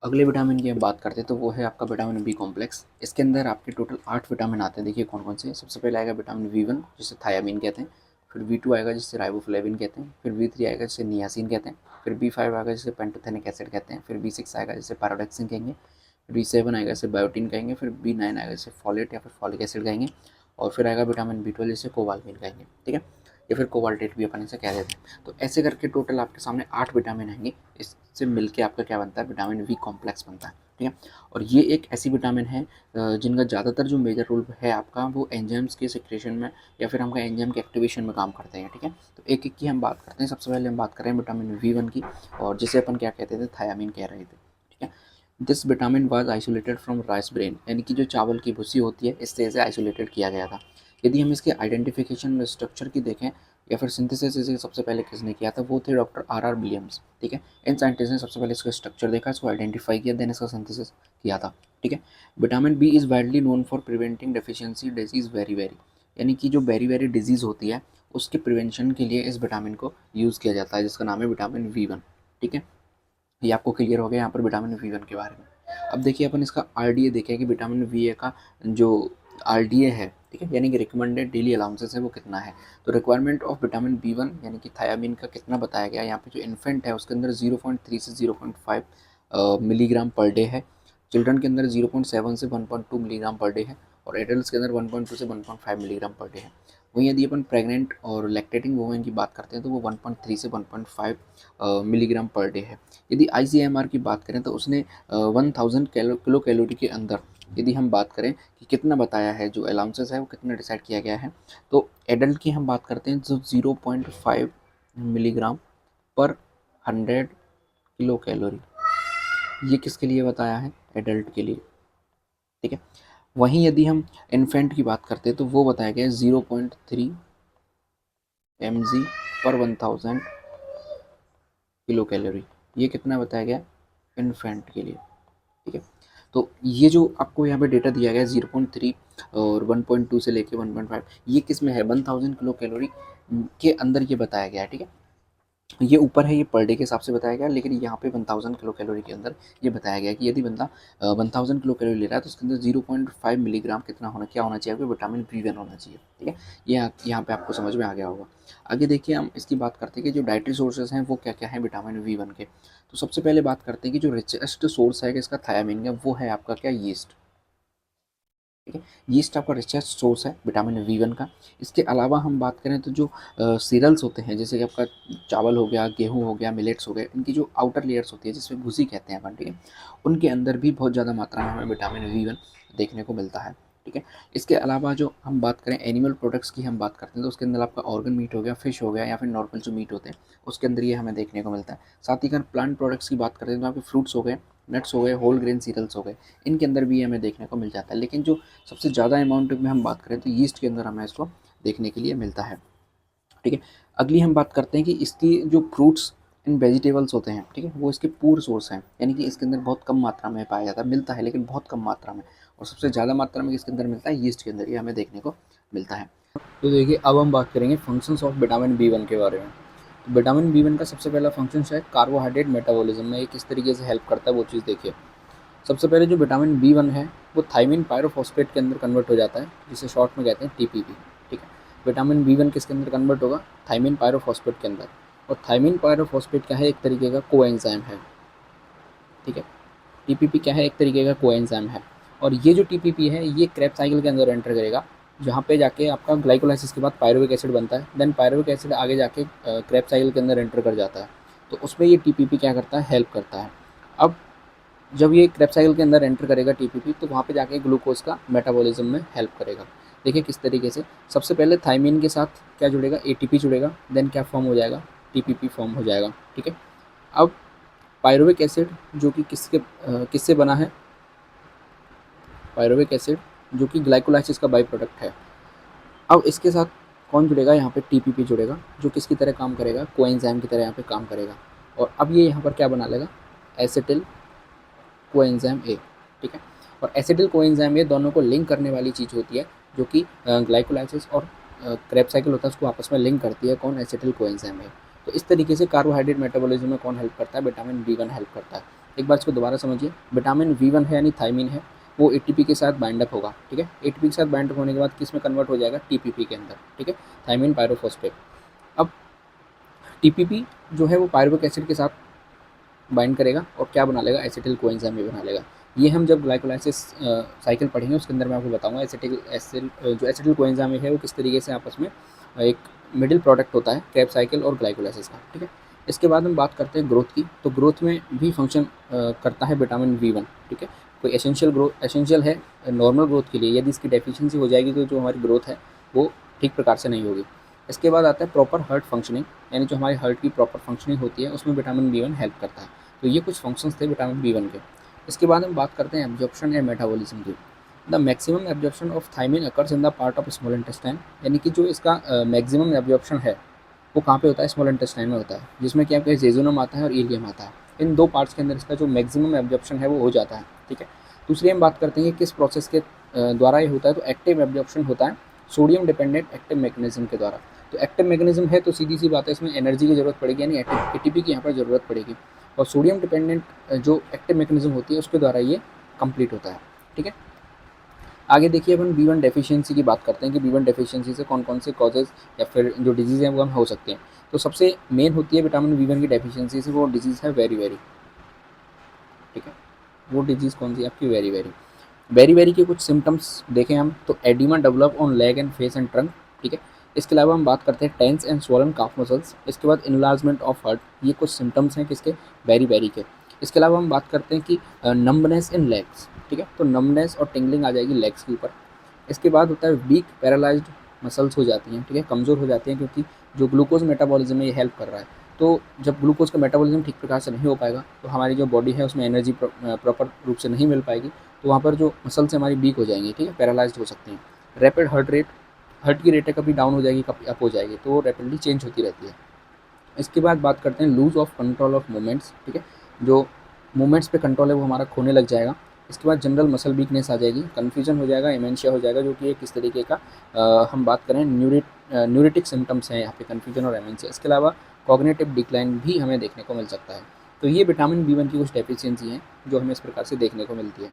अगले विटामिन की हम बात करते हैं तो वो है आपका विटामिन बी कॉम्प्लेक्स। इसके अंदर आपके टोटल 8 विटामिन आते हैं। देखिए कौन कौन से। सबसे पहले आएगा विटामिन बी 1 जिसे थायामीन कहते हैं। फिर बी 2 आएगा जिसे राइबोफ्लेविन कहते हैं। फिर बी 3 आएगा जिसे नियासिन कहते हैं। फिर बी 5 आएगा जिसे पेंटोथेनिक एसिड कहते हैं। फिर बी 6 आएगा जिसे पैराडॉक्सिन कहेंगे। फिर बी 7 आएगा जिसे बायोटीन कहेंगे। फिर बी 9 आएगा जिसे फॉलेट या फिर फॉलिक एसिड कहेंगे। और फिर आएगा विटामिन बी 12 जिसे कोबाल्मिन कहेंगे, ठीक है, या फिर कोबाल्टेट भी अपन इसे कह देते हैं। तो ऐसे करके टोटल आपके सामने 8 विटामिन आएंगे। इससे मिलके आपका क्या बनता है, विटामिन बी कॉम्प्लेक्स बनता है, ठीक है। और ये एक ऐसी विटामिन है जिनका ज़्यादातर जो मेजर रोल है आपका वो एंजाइम्स के सिक्रेशन में या फिर हमका एंजाइम के एक्टिवेशन में काम करते हैं, ठीक है। तो एक एक की हम बात करते हैं। सबसे पहले हम बात करें विटामिन बी 1 की, और जिसे अपन क्या कहते थे, थायामीन कह रहे थे, ठीक है। This vitamin was isolated from rice bran, यानी कि जो चावल की भूसी होती है इससे इसे आइसोलेटेड किया गया था। यदि हम इसके आइडेंटिफिकेशन स्ट्रक्चर की देखें या फिर सिंथेसिस इसे सबसे पहले किसने किया था, वो थे डॉक्टर आर विलियम्स, ठीक है। इन साइंटिस्ट ने सबसे पहले इसका स्ट्रक्चर देखा, इसको आइडेंटिफाई किया, देन इसका सिंथेसिस किया था, ठीक है। Vitamin B is widely known for preventing deficiency disease very very, यानी कि जो वेरी वेरी डिजीज़ होती है उसके प्रिवेंशन के लिए इस विटामिन को यूज़ किया जाता है, जिसका नाम है विटामिन बी 1, ठीक है। ये आपको क्लियर हो गया यहाँ पर विटामिन बी 1 के बारे में। अब देखिए अपन इसका आरडीए देखें कि विटामिन बी का जो आरडीए है, ठीक है, यानी कि रिकमेंडेड डेली अलाउंसेस है, वो कितना है। तो रिक्वायरमेंट ऑफ विटामिन बी 1 यानी कि थायामीन का कितना बताया गया यहाँ पे। जो इन्फेंट है उसके अंदर 0.3 से 0.5 मिलीग्राम पर डे है। चिल्ड्रन के अंदर 0.7 से 1.2 मिलीग्राम पर डे है। और एडल्ट के अंदर 1.2 से 1.5 मिलीग्राम पर डे है। वहीं यदि अपन प्रेग्नेंट और लैक्टेटिंग वुमेन की बात करते हैं तो वो 1.3 से 1.5 मिलीग्राम पर डे है। यदि आईसीएमआर की बात करें तो उसने 1000 किलो कैलोरी के अंदर यदि हम बात करें कि कितना बताया है, जो अलाउंसेस है वो कितना डिसाइड किया गया है, तो एडल्ट की हम बात करते हैं जो 0.5 मिलीग्राम पर 100 किलो कैलोरी, ये किसके लिए बताया है, एडल्ट के लिए, ठीक है। वहीं यदि हम इन्फेंट की बात करते हैं तो वो बताया गया है 0.3 mg पर 1000 किलो कैलोरी, ये कितना बताया गया इन्फेंट के लिए, ठीक है। तो ये जो आपको यहाँ पे डेटा दिया गया है 0.3 और 1.2 से लेके 1.5, ये किस में है, 1000 किलो कैलोरी के अंदर ये बताया गया है, ठीक है। ये ऊपर है, ये पर डे के हिसाब से बताया गया, लेकिन यहाँ पे 1000 किलो कैलोरी के अंदर ये बताया गया कि यदि बंदा 1000 किलो कैलोरी ले रहा है तो उसके अंदर 0.5 मिलीग्राम कितना होना, क्या होना चाहिए, विटामिन बी 1 होना चाहिए, ठीक है। ये यहाँ पे आपको समझ में आ गया होगा। आगे देखिए हम इसकी बात करते हैं कि जो डाइटरी सोर्सेज हैं वो क्या क्या है विटामिन बी 1 के। तो सबसे पहले बात करते हैं कि जो रिचेस्ट सोर्स है इसका थायामीन का, वो है आपका क्या, यीस्ट, ठीक है। यीस्ट आपका रिचेस्ट सोर्स है विटामिन बी 1 का। इसके अलावा हम बात करें तो जो सीरियल्स होते हैं, जैसे कि आपका चावल हो गया, गेहूं हो गया, मिलेट्स हो गए, इनकी जो आउटर लेयर्स होती है जिसमें भूसी कहते हैं अपन, ठीक है, उनके अंदर भी बहुत ज़्यादा मात्रा में हमें विटामिन बी 1 देखने को मिलता है, ठीक है। इसके अलावा जो हम बात करें एनिमल प्रोडक्ट्स की हम बात करते हैं तो उसके अंदर आपका ऑर्गन मीट हो गया, फिश हो गया, या फिर नॉर्मल जो मीट होते हैं उसके अंदर ये हमें देखने को मिलता है। साथ ही अगर प्लांट प्रोडक्ट्स की बात करते हैं तो आपके फ्रूट्स हो गए, नट्स हो गए, होल ग्रेन सीरियल्स हो गए, इनके अंदर भी हमें देखने को मिल जाता है। लेकिन जो सबसे ज़्यादा अमाउंट में हम बात करें तो यीस्ट के अंदर हमें इसको देखने के लिए मिलता है, ठीक है। अगली हम बात करते हैं कि इसकी जो फ्रूट्स एंड वेजिटेबल्स होते हैं, ठीक है, वो इसके पूर सोर्स हैं, यानी कि इसके अंदर बहुत कम मात्रा में पाया जाता है, मिलता है लेकिन बहुत कम मात्रा में। और सबसे ज़्यादा मात्रा में इसके अंदर मिलता है यीस्ट के अंदर, ये हमें देखने को मिलता है। तो देखिए अब हम बात करेंगे फंक्शंस ऑफ विटामिन बी 1 के बारे में। तो विटामिन बी 1 का सबसे पहला फंक्शन है कार्बोहाइड्रेट मेटाबॉलिज्म में, ये किस तरीके से हेल्प करता है वो चीज़ देखिए। सबसे पहले जो विटामिन बी 1 है वो थायमिन पायरोफॉस्फेट के अंदर कन्वर्ट हो जाता है, जिसे शॉर्ट में कहते हैं टीपीपी, ठीक है। विटामिन बी 1 किसके अंदर कन्वर्ट होगा, थायमिन पायरोफॉस्फेट के अंदर। और थायमिन पायरोफॉस्फेट क्या है, एक तरीके का कोएंजाइम है, ठीक है। टीपीपी क्या है, एक तरीके का कोएंजाइम है। और ये जो टीपीपी है ये क्रेब साइकिल के अंदर एंटर करेगा, जहाँ पे जाके आपका ग्लाइकोलाइसिस के बाद पायरुविक एसिड बनता है, देन पायरुविक एसिड आगे जाके क्रेब साइकिल के अंदर एंटर कर जाता है। तो उसमें ये टीपीपी क्या करता है, हेल्प करता है। अब जब ये क्रेब साइकिल के अंदर एंटर करेगा टीपीपी, तो वहाँ पे जाके ग्लूकोज का मेटाबॉलिज्म में हेल्प करेगा। देखिए किस तरीके से, सबसे पहले थायमिन के साथ क्या जुड़ेगा, एटीपी जुड़ेगा, देन क्या फॉर्म हो जाएगा, टीपीपी फॉर्म हो जाएगा, ठीक है। अब पायरुविक एसिड जो कि किससे बना है, पायरुविक एसिड जो कि ग्लाइकोलाइसिस का बाई प्रोडक्ट है। अब इसके साथ कौन जुड़ेगा, यहाँ पे टीपीपी जुड़ेगा, जो किसकी तरह काम करेगा, कोएंजाइम की तरह यहाँ पे काम करेगा। और अब ये यहाँ पर क्या बना लेगा, एसिटिल कोएंजाइम ए, ठीक है। और एसिटिल कोएंजाइम ए दोनों को लिंक करने वाली चीज़ होती है, जो कि ग्लाइकोलाइसिस और क्रेब साइकिल होता है उसको आपस में लिंक करती है, कौन, एसिटिल कोएंजाइम ए। तो इस तरीके से कार्बोहाइड्रेट मेटाबॉलिज्म में कौन हेल्प करता है, विटामिन बी 1 हेल्प करता है। एक बार इसको दोबारा समझिए, विटामिन V1 है यानी थायमिन है, वो एटीपी के साथ बाइंड अप होगा, ठीक है। एटीपी के साथ बाइंड अप होने के बाद किस में कन्वर्ट हो जाएगा, टीपीपी के अंदर, ठीक है, थायमिन पायरोफॉस्फेट। अब टीपीपी जो है वो पायरुविक एसिड के साथ बाइंड करेगा और क्या बना लेगा, एसिटिल कोएंजाइम भी बना लेगा। ये हम जब ग्लाइकोलाइसिस साइकिल पढ़ेंगे उसके अंदर मैं आपको बताऊंगा जो एसिटिल कोएंजाइम है वो किस तरीके से आपस में एक मिडिल प्रोडक्ट होता है क्रैब साइकिल और ग्लाइकोलाइसिस का, ठीक है। इसके बाद हम बात करते हैं ग्रोथ की, तो ग्रोथ में भी फंक्शन करता है विटामिन V1, ठीक है। कोई एसेंशियल है नॉर्मल ग्रोथ के लिए, यदि इसकी डेफिशिएंसी हो जाएगी तो जो हमारी ग्रोथ है वो ठीक प्रकार से नहीं होगी। इसके बाद आता है प्रॉपर हार्ट फंक्शनिंग, यानी जो हमारी हार्ट की प्रॉपर फंक्शनिंग होती है उसमें विटामिन B1 हेल्प करता है। तो ये कुछ फंक्शंस थे विटामिन B1 के। इसके बाद हम बात करते हैं एब्जॉर्प्शन एंड मेटाबॉलिज्म की। The maximum absorption of thiamine occurs in the part of small intestine, यानी कि जो इसका मैक्सिमम एब्जॉर्प्शन है वो कहाँ पे होता है, स्मॉल इंटेस्टाइन में होता है, जिसमें क्या है जेजुनम आता है और इलियम आता है। इन दो पार्ट्स के अंदर इसका जो मैक्सिमम एब्जॉर्प्शन है वो हो जाता है, ठीक है। दूसरी हम बात करते हैं कि किस प्रोसेस के द्वारा ये होता है, तो एक्टिव एब्जॉर्प्शन होता है सोडियम डिपेंडेंट एक्टिव मैकेनिज्म के द्वारा। तो एक्टिव मैकेनिज्म है तो सीधी सी बात है इसमें एनर्जी की जरूरत पड़ेगी, यानी एटीपी की यहाँ पर ज़रूरत पड़ेगी, और सोडियम डिपेंडेंट जो एक्टिव मैकेनिज्म होती है उसके द्वारा ये कंप्लीट होता है, ठीक है। आगे देखिए अपन B1 डेफिशिएंसी की बात करते हैं कि B1 डेफिशिएंसी से कौन कौन से कॉजेज़ या फिर जो डिजीज़ हैं वो हम हो सकते हैं। तो सबसे मेन होती है विटामिन B1 की डेफिशिएंसी से, वो डिजीज़ है वेरी वेरी, ठीक है। वो डिजीज़ कौन सी है आपकी, वेरी वेरी। वेरी वेरी के कुछ सिम्टम्स देखें हम तो edema develop on leg and face and trunk, ठीक है। इसके अलावा हम बात करते हैं tense and swollen calf muscles. इसके बाद इनलार्जमेंट ऑफ हार्ट, ये कुछ सिम्टम्स हैं किसके, वेरी वेरी के। इसके अलावा हम बात करते हैं कि नम्बनेस इन लेग्स, ठीक है, तो नम्बनेस और टिंगलिंग आ जाएगी लेग्स के ऊपर। इसके बाद होता है वीक पैरालाइज्ड मसल्स हो जाती हैं, ठीक है, कमज़ोर हो जाती हैं, क्योंकि जो ग्लूकोज मेटाबॉलिज्म में ये हेल्प कर रहा है। तो जब ग्लूकोज का मेटाबॉलिज्म ठीक प्रकार से नहीं हो पाएगा तो हमारी जो बॉडी है उसमें एनर्जी प्रॉपर रूप से नहीं मिल पाएगी, तो वहाँ पर जो मसल्स हमारी वीक हो जाएंगी, ठीक है, पैरालाइज्ड हो सकती हैं। रैपिड हार्ट रेट, हार्ट की रेट है कभी डाउन हो जाएगी कभी अप हो जाएगी, तो वो रैपिडली चेंज होती रहती है। इसके बाद बात करते हैं loose of control of movements, ठीक है, जो मूवमेंट्स पे कंट्रोल है वो हमारा खोने लग जाएगा। इसके बाद जनरल मसल वीकनेस आ जाएगी, कन्फ्यूजन हो जाएगा, इमेंशिया हो जाएगा, जो कि एक किस तरीके का हम बात करें न्यूरिटिक सिम्टम्स हैं यहाँ पे, कन्फ्यूजन और इमेंशिया। इसके अलावा कॉग्निटिव डिक्लाइन भी हमें देखने को मिल सकता है। तो ये विटामिन B1 की कुछ डेफिशिएंसी हैं जो हमें इस प्रकार से देखने को मिलती है।